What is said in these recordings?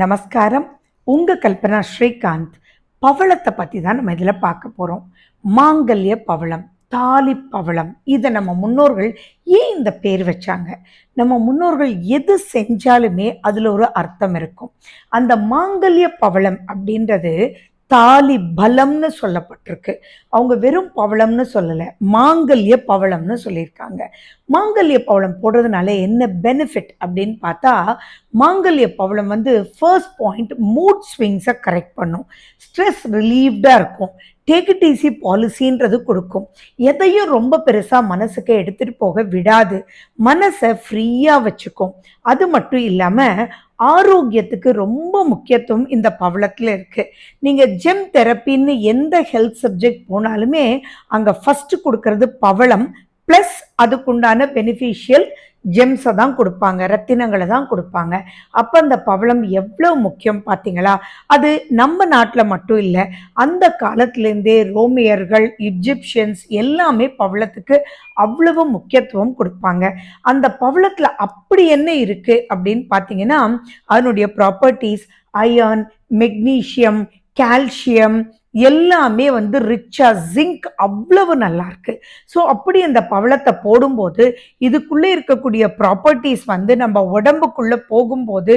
நமஸ்காரம். உங்க கல்பனா ஸ்ரீகாந்த். பவளத்தை பத்தி தான் நம்ம இதில் பார்க்க போறோம். மாங்கல்ய பவளம், தாலி பவளம். இதை நம்ம முன்னோர்கள் ஏன் இந்த பேர் வச்சாங்க? நம்ம முன்னோர்கள் எது செஞ்சாலுமே அதுல ஒரு அர்த்தம் இருக்கும். அந்த மாங்கல்ய பவளம் அப்படின்றது தாலி பலம்னு சொல்லப்பட்டிருக்கு. அவங்க வெறும் பவளம்னு சொல்லல, மாங்கல்ய பவளம்னு சொல்லியிருக்காங்க. மாங்கல்ய பவளம் போடுறதுனால என்ன பெனிஃபிட் அப்படின்னு பார்த்தா, மாங்கல்ய பவளம் வந்து ஃபர்ஸ்ட் பாயிண்ட் மூட் ஸ்விங்ஸை கரெக்ட் பண்ணும். ஸ்ட்ரெஸ் ரிலீவ்டாக இருக்கும். டேக் இட் ஈஸி பாலிசின்றது கொடுக்கும். எதையும் ரொம்ப பெருசா மனசுக்கு எடுத்துட்டு போக விடாது. மனசை ஃப்ரீயா வச்சுக்கும். அது மட்டும் இல்லாம ஆரோக்கியத்துக்கு ரொம்ப முக்கியத்துவம் இந்த பவளத்துல இருக்கு. நீங்க ஜெம் தெரப்பின்னு எந்த ஹெல்த் சப்ஜெக்ட் போனாலுமே அங்க ஃபர்ஸ்ட் கொடுக்கறது பவளம் பிளஸ் அதுக்குண்டான பெனிஃபிஷியல் ஜெம்ஸை தான் கொடுப்பாங்க, ரத்தினங்களை தான் கொடுப்பாங்க. அப்போ அந்த பவளம் எவ்வளோ முக்கியம் பார்த்தீங்களா? அது நம்ம நாட்டில் மட்டும் இல்லை, அந்த காலத்திலேருந்தே ரோமியர்கள், இஜிப்சியன்ஸ் எல்லாமே பவளத்துக்கு அவ்வளவு முக்கியத்துவம் கொடுப்பாங்க. அந்த பவளத்தில் அப்படி என்ன இருக்கு அப்படின்னு பார்த்தீங்கன்னா, அதனுடைய ப்ராப்பர்ட்டிஸ் அயர்ன், மெக்னீஷியம், கால்சியம் எல்லாமே வந்து ரிச்சா, ஜிங்க் அவ்வளவு நல்லா இருக்கு. ஸோ அப்படி அந்த பவளத்தை போடும்போது இதுக்குள்ளே இருக்கக்கூடிய ப்ராப்பர்ட்டிஸ் வந்து நம்ம உடம்புக்குள்ள போகும்போது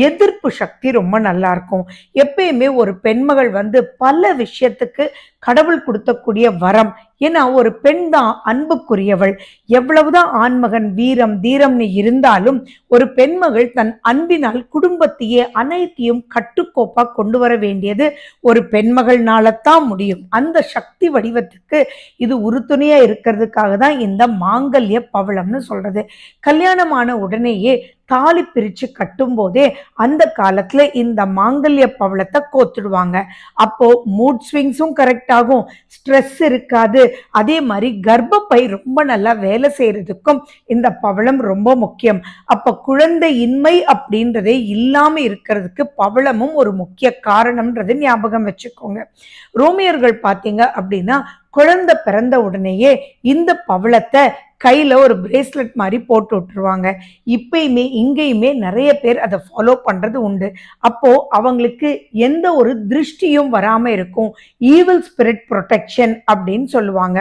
எதிர்ப்பு சக்தி ரொம்ப நல்லா இருக்கும். எப்பயுமே ஒரு பெண்மகள் வந்து பல விஷயத்துக்கு கடவுள் கொடுத்தக்கூடிய வரம். ஏன்னா ஒரு பெண் தான் அன்புக்குரியவள். எவ்வளவுதான் ஆண்மகன் வீரம் தீரம்னு இருந்தாலும் ஒரு பெண்மகள் தன் அன்பினால் குடும்பத்தையே அனைத்தையும் கட்டுக்கோப்பா கொண்டு வர வேண்டியது ஒரு பெண்மகள்னால தான் முடியும். அந்த சக்தி வடிவத்துக்கு இது உறுதுணையா இருக்கிறதுக்காக தான் இந்த மாங்கல்ய பவளம்னு சொல்றது. கல்யாணமான உடனேயே தாலி பிரிச்சு கட்டும் போதே அந்த காலத்துல இந்த மாங்கல்ய பவளத்தை கோத்துடுவாங்க. அப்போ மூட் ஸ்விங்ஸும் கரெக்ட் ஆகும், ஸ்ட்ரெஸ் இருக்காது. அதே மாதிரி கர்ப்பப்பை ரொம்ப நல்லா வேலை செய்யறதுக்கும் இந்த பவளம் ரொம்ப முக்கியம். அப்ப குழந்தை இன்மை அப்படின்றதே இல்லாம இருக்கிறதுக்கு பவளமும் ஒரு முக்கிய காரணம்ன்றது ஞாபகம் வச்சுக்கோங்க. ரோமியர்கள் பார்த்தீங்க அப்படின்னா குழந்தை பிறந்த உடனேயே இந்த பவளத்தை கையில ஒரு பிரேஸ்லெட் மாதிரி போட்டு விட்டுருவாங்க. இப்பயுமே இங்கேயுமே நிறைய பேர் அதை ஃபாலோ பண்றது உண்டு. அப்போ அவங்களுக்கு எந்த ஒரு திருஷ்டியும் வராம இருக்கும். ஈவில் ஸ்பிரிட் ப்ரொடெக்ஷன் அப்படின்னு சொல்லுவாங்க.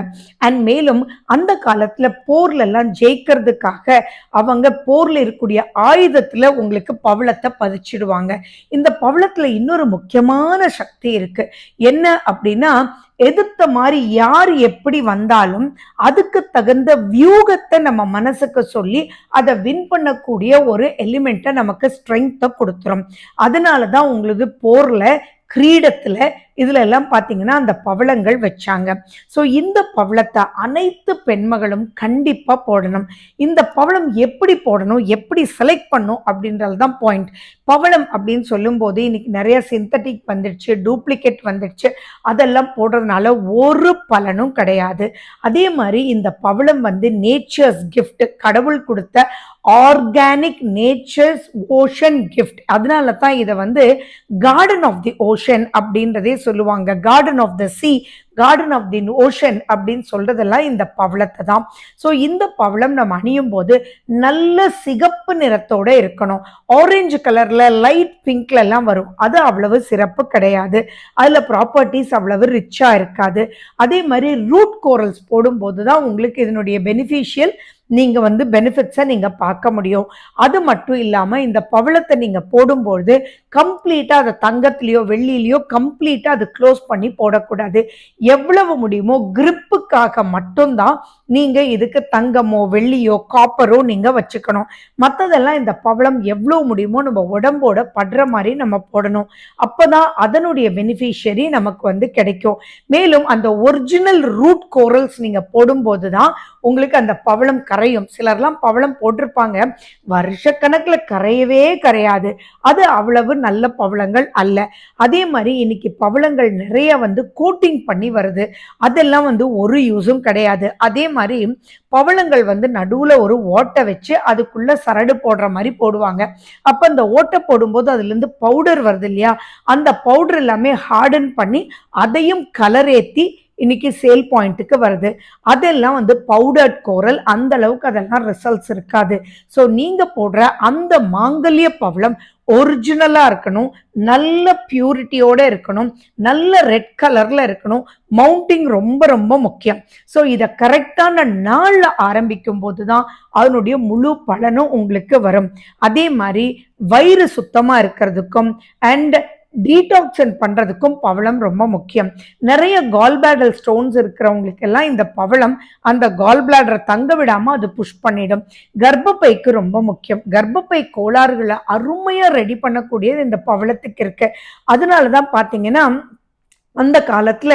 அண்ட் மேலும் அந்த காலத்துல போர்ல எல்லாம் ஜெயிக்கிறதுக்காக அவங்க போர்ல இருக்கக்கூடிய ஆயுதத்துல உங்களுக்கு பவளத்தை பதிச்சிடுவாங்க. இந்த பவளத்துல இன்னொரு முக்கியமான சக்தி இருக்கு. என்ன அப்படின்னா, எதிர்த்த மாதிரி யார் எப்படி வந்தாலும் அதுக்கு தகுந்த வியூகத்தை நம்ம மனசுக்கு சொல்லி அதை வின் பண்ணக்கூடிய ஒரு எலிமெண்ட்டை நமக்கு ஸ்ட்ரென்த்தை கொடுத்துரும். அதனாலதான் உங்களுக்கு போர்ல, கிரீடத்துல இதுல எல்லாம் பாத்தீங்கன்னா அந்த பவளங்கள் வச்சாங்க. ஸோ இந்த பவளத்தை அனைத்து பெண்மகளும் கண்டிப்பா போடணும். இந்த பவளம் எப்படி போடணும், எப்படி செலக்ட் பண்ணும் அப்படின்றதுதான் பாயிண்ட். பவளம் அப்படின்னு சொல்லும் போது இன்னைக்கு நிறைய சிந்தட்டிக் வந்துடுச்சு, டூப்ளிகேட் வந்துடுச்சு. அதெல்லாம் போடுறதுனால ஒரு பலனும் கிடையாது. அதே மாதிரி இந்த பவளம் வந்து நேச்சர்ஸ் கிஃப்ட், கடவுள் கொடுத்த ஆர்கானிக் நேச்சர்ஸ் ஓஷன் கிஃப்ட். அதனால தான் இதை வந்து கார்டன் ஆஃப் தி ஓஷன் அப்படின்றதே சொல்லுவாங்க. Garden of the sea, garden of the ocean அப்படின்னு சொல்றதெல்லாம் இந்த பவளத்தை தான். ஸோ இந்த பவளம் நம்ம அணியும் போது நல்ல சிகப்பு நிறத்தோட இருக்கணும். ஆரஞ்சு கலர்ல, லைட் பிங்க்ல எல்லாம் வரும், அது அவ்வளவு சிறப்பு கிடையாது. அதுல ப்ராப்பர்ட்டிஸ் அவ்வளவு ரிச்சா இருக்காது. அதே மாதிரி ரூட் கோரல்ஸ் போடும்போது தான் உங்களுக்கு இதனுடைய பெனிஃபிஷியல் நீங்க வந்து பெனிஃபிட்ஸை நீங்க பார்க்க முடியும். அது மட்டும் இல்லாம இந்த பவளத்தை நீங்க போடும்போது கம்ப்ளீட்டா அதை தங்கத்திலயோ வெள்ளியிலயோ கம்ப்ளீட்டா அது க்ளோஸ் பண்ணி போடக்கூடாது. எவ்வளவு முடியுமோ கிரிப்புக்காக மட்டும்தான் நீங்க இதுக்கு தங்கமோ வெள்ளியோ காப்பரோ நீங்க வச்சுக்கணும். மற்றதெல்லாம் இந்த பவளம் எவ்வளவு முடியுமோ நம்ம உடம்போட படுற மாதிரி நம்ம போடணும். அப்பதான் அதனுடைய பெனிஃபிஷியரி நமக்கு வந்து கிடைக்கும். மேலும் அந்த ஒரிஜினல் ரூட் கோரல்ஸ் நீங்க போடும்போது தான் உங்களுக்கு அந்த பவளம் கரையும். சிலர்லாம் பவளம் போட்டிருப்பாங்க, வருஷக்கணக்கில் கரையவே கரையாது. அது அவ்வளவு நல்ல பவளங்கள் அல்ல. அதே மாதிரி இன்னைக்கு பவளங்கள் நிறைய வந்து கோட்டிங் பண்ணி வருது. அதெல்லாம் வந்து ஒரு யூஸும் கிடையாது. அதே மாதிரி பவளங்கள் வந்து நடுவுல ஒரு ஓட்டை வச்சு அதுக்குள்ள சரடு போடுற மாதிரி போடுவாங்க. அப்ப அந்த ஓட்டை போடும்போது அதுல இருந்து பவுடர் வருது இல்லையா, அந்த பவுடர் எல்லாமே ஹார்டன் பண்ணி அதையும் கலர் ஏத்தி இன்னைக்கு சேல் பாயிண்ட்டுக்கு வருது. அதெல்லாம் வந்து பவுடர்ட் கோரல், அந்த அளவுக்கு அதெல்லாம் ரிசல்ட்ஸ் இருக்காது. ஸோ நீங்க போடுற அந்த மாங்கல்ய பவளம் ஒரிஜினலா இருக்கணும், நல்ல பியூரிட்டியோட இருக்கணும், நல்ல ரெட் கலர்ல இருக்கணும். மவுண்டிங் ரொம்ப ரொம்ப முக்கியம். ஸோ இதை கரெக்டான நாள்ல ஆரம்பிக்கும் போதுதான் அதனுடைய முழு பலனும் உங்களுக்கு வரும். அதே மாதிரி வயிறு சுத்தமா இருக்கிறதுக்கும் அண்ட் டீடாக்சன் பண்றதுக்கும் பவளம் ரொம்ப முக்கியம். நிறைய கால் பிளாடர் ஸ்டோன்ஸ் இருக்கிறவங்களுக்கு எல்லாம் இந்த பவளம் அந்த கால் பிளாடரை தங்க விடாம அது புஷ் பண்ணிடும். கர்ப்பப்பைக்கு ரொம்ப முக்கியம். கர்ப்பப்பை கோளாறுகளை அருமையா ரெடி பண்ணக்கூடியது இந்த பவளத்துக்கு இருக்கு. அதனாலதான் பாத்தீங்கன்னா அந்த காலத்துல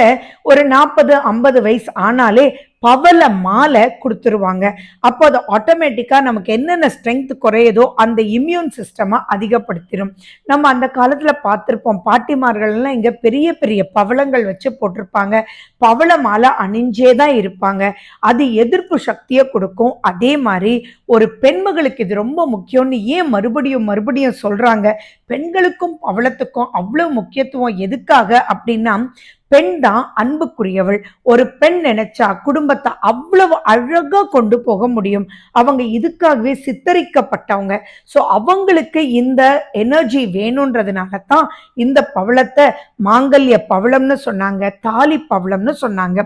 ஒரு 40-50 வயசு ஆனாலே பவள மாலை கொடுத்துருவாங்க. அப்போ அது ஆட்டோமேட்டிக்கா நமக்கு என்னென்ன ஸ்ட்ரென்த் குறையுதோ அந்த இம்யூன் சிஸ்டமா அதிகப்படுத்திடும். நம்ம அந்த காலத்துல பார்த்திருப்போம், பாட்டிமார்கள் எல்லாம் இங்க பெரிய பெரிய பவளங்கள் வச்சு போட்டிருப்பாங்க. பவள மாலை அணிஞ்சே தான் இருப்பாங்க. அது எதிர்ப்பு சக்தியை கொடுக்கும். அதே மாதிரி ஒரு பெண்மகளுக்கு இது ரொம்ப முக்கியம்னு ஏன் மறுபடியும் மறுபடியும் சொல்றாங்க? பெண்களுக்கும் பவளத்துக்கும் அவ்வளவு முக்கியத்துவம் எதுக்காக அப்படின்னா, பெண் தான் அன்புக்குரியவள். ஒரு பெண் நினைச்சா குடும்பத்தை அவ்வளவு அழகா கொண்டு போக முடியும். அவங்க இதுக்காகவே சித்தரிக்கப்பட்டவங்க. ஸோ அவங்களுக்கு இந்த எனர்ஜி வேணும்ன்றதுனால தான் இந்த பவளத்தை மாங்கல்ய பவளம்னு சொன்னாங்க, தாலி பவளம்னு சொன்னாங்க.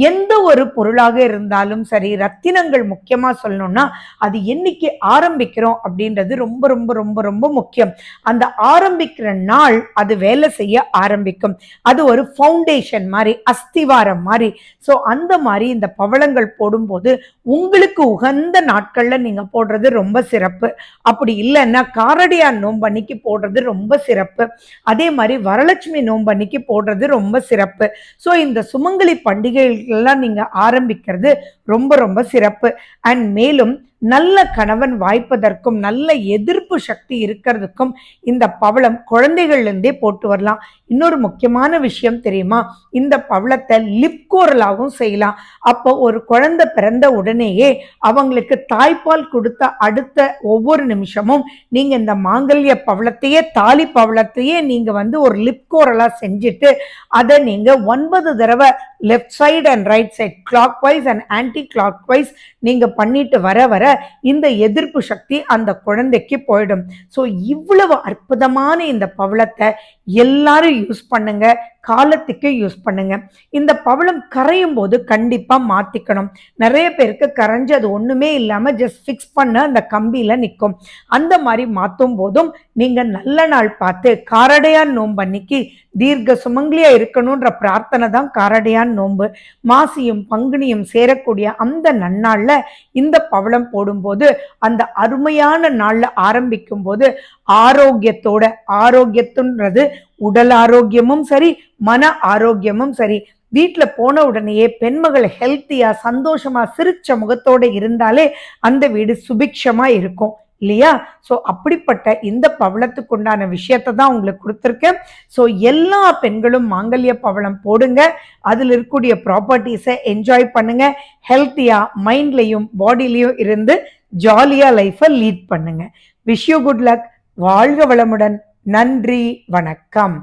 எந்த ஒரு பொருளாக இருந்தாலும் சரி, ரத்தினங்கள் முக்கியமா சொல்லணும்னா அது என்னைக்கு ஆரம்பிக்கிறோம் அப்படின்றது ரொம்ப ரொம்ப ரொம்ப ரொம்ப முக்கியம். அந்த ஆரம்பிக்கிற நாள் அது வேலை செய்ய ஆரம்பிக்கும். அது ஒரு ஃபவுண்டேஷன் மாதிரி, அஸ்திவாரம் மாதிரி. ஸோ அந்த மாதிரி இந்த பவளங்கள் போடும்போது உங்களுக்கு உகந்த நாட்கள்ல நீங்க போடுறது ரொம்ப சிறப்பு. அப்படி இல்லைன்னா காரடியான் நோம்பன்னைக்கு போடுறது ரொம்ப சிறப்பு. அதே மாதிரி வரலட்சுமி நோம்பன்னைக்கு போடுறது ரொம்ப சிறப்பு. ஸோ இந்த சுமங்கலி பண்டிகைகள்லாம் நீங்க ஆரம்பிக்கிறது ரொம்ப ரொம்ப சிறப்பு. அண்ட் மேலும் நல்ல கணவன் வாய்ப்பதற்கும் நல்ல எதிர்ப்பு சக்தி இருக்கிறதுக்கும் இந்த பவளம் குழந்தைகள்ல இருந்தே போட்டு வரலாம். இன்னொரு முக்கியமான விஷயம் தெரியுமா? இந்த பவளத்தை லிப்கோரலாகவும் செய்யலாம். அப்போ ஒரு குழந்தை பிறந்த உடனேயே அவங்களுக்கு தாய்ப்பால் கொடுத்த அடுத்த ஒவ்வொரு நிமிஷமும் நீங்க இந்த மாங்கல்ய பவளத்தையே, தாலி பவளத்தையே நீங்க ஒரு லிப்கோரலா செஞ்சுட்டு அதை நீங்க 9 தடவை left side and right side, clockwise and anticlockwise நீங்க பண்ணிட்டு வர வர இந்த எதிர்ப்பு சக்தி அந்த குழந்தைக்கு போயிடும். ஸோ இவ்வளவு அற்புதமான இந்த பவளத்தை எல்லாரும் யூஸ் பண்ணுங்க, காலத்துக்கு யூஸ் பண்ணுங்க. இந்த பவளம் கரையும் போது கண்டிப்பா மாத்திக்கணும். நிறைய பேருக்கு கரைஞ்சு அது ஒண்ணுமே இல்லாம ஜஸ்ட் ஃபிக்ஸ் பண்ண அந்த கம்பியில நிற்கும். அந்த மாதிரி மாத்தும் போதும் நீங்க நல்ல நாள் பார்த்து, காரடையான் நோன்பு அன்னைக்கு தீர்க்க சுமங்கலியா இருக்கணும்ன்ற பிரார்த்தனை தான் காரடையான் நோன்பு. மாசியும் பங்குனியும் சேரக்கூடிய அந்த நன்னாள்ல இந்த பவளம் போடும்போது அந்த அருமையான நாள்ல ஆரம்பிக்கும் போது ஆரோக்கியத்தோட, ஆரோக்கியத்துன்றது உடல் ஆரோக்கியமும் சரி, மன ஆரோக்கியமும் சரி. வீட்டுல போன உடனேயே பெண்மகள் ஹெல்த்தியா சந்தோஷமா சிரிச்ச முகத்தோட இருந்தாலே அந்த வீடு சுபிக்ஷமா இருக்கும் இல்லையா? ஸோ அப்படிப்பட்ட இந்த பவளத்துக்கு உண்டான விஷயத்தை தான் உங்களுக்கு கொடுத்துருக்கேன். ஸோ எல்லா பெண்களும் மாங்கல்ய பவளம் போடுங்க. அதில் இருக்கக்கூடிய ப்ராப்பர்ட்டிஸை என்ஜாய் பண்ணுங்க. ஹெல்த்தியா மைண்ட்லையும் பாடிலையும் இருந்து ஜாலியா லைஃபை லீட் பண்ணுங்க. Wish you good luck. வாழ்க வளமுடன். நன்றி, வணக்கம்.